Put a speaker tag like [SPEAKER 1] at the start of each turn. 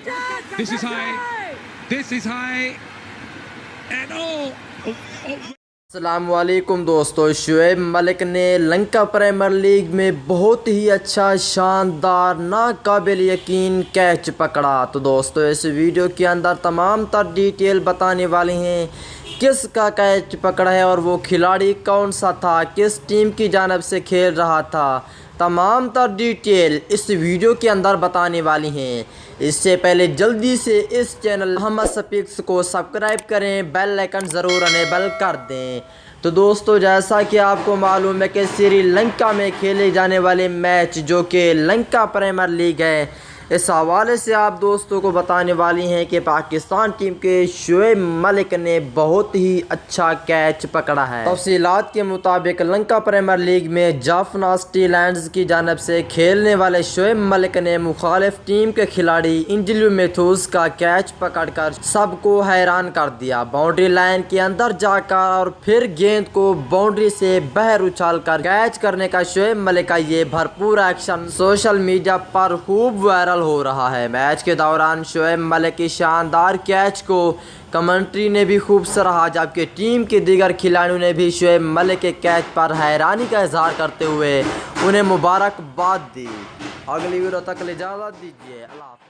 [SPEAKER 1] This is high. This is high. And
[SPEAKER 2] السلام علیکم دوستو، شعیب ملک نے لنکا پریمیئر لیگ میں بہت ہی اچھا شاندار ناقابل یقین کیچ پکڑا۔ تو دوستو اس ویڈیو کے اندر تمام تر ڈیٹیل بتانے والے ہیں، کس کا کیچ پکڑا ہے اور وہ کھلاڑی کون سا تھا، کس ٹیم کی جانب سے کھیل رہا تھا، تمام تر ڈیٹیل اس ویڈیو کے اندر بتانے والی ہیں۔ اس سے پہلے جلدی سے اس چینل احمد سپیکس کو سبسکرائب کریں، بیل آئیکن ضرور انیبل کر دیں۔ تو دوستو جیسا کہ آپ کو معلوم ہے کہ سری لنکا میں کھیلے جانے والے میچ جو کہ لنکا پریمیئر لیگ ہے، اس حوالے سے آپ دوستوں کو بتانے والی ہیں کہ پاکستان ٹیم کے شعیب ملک نے بہت ہی اچھا کیچ پکڑا ہے۔ تفصیلات کے مطابق لنکا پریمیئر لیگ میں جافنا سٹی لینڈز کی جانب سے کھیلنے والے شعیب ملک نے مخالف ٹیم کے کھلاڑی انجلو میتھوز کا کیچ پکڑ کر سب کو حیران کر دیا۔ باؤنڈری لائن کے اندر جا کر اور پھر گیند کو باؤنڈری سے باہر اچھال کر کیچ کرنے کا شعیب ملک کا یہ بھرپور ایکشن سوشل میڈیا پر خوب وائرل ہو رہا ہے۔ میچ کے دوران شعیب ملک کی شاندار کیچ کو کمنٹری نے بھی خوب سراہا، جبکہ ٹیم کے دیگر کھلاڑیوں نے بھی شعیب ملک کے کیچ پر حیرانی کا اظہار کرتے ہوئے انہیں مبارکباد دی۔ اگلی ویڈیو تک اجازت دیجیے، اللہ حافظ۔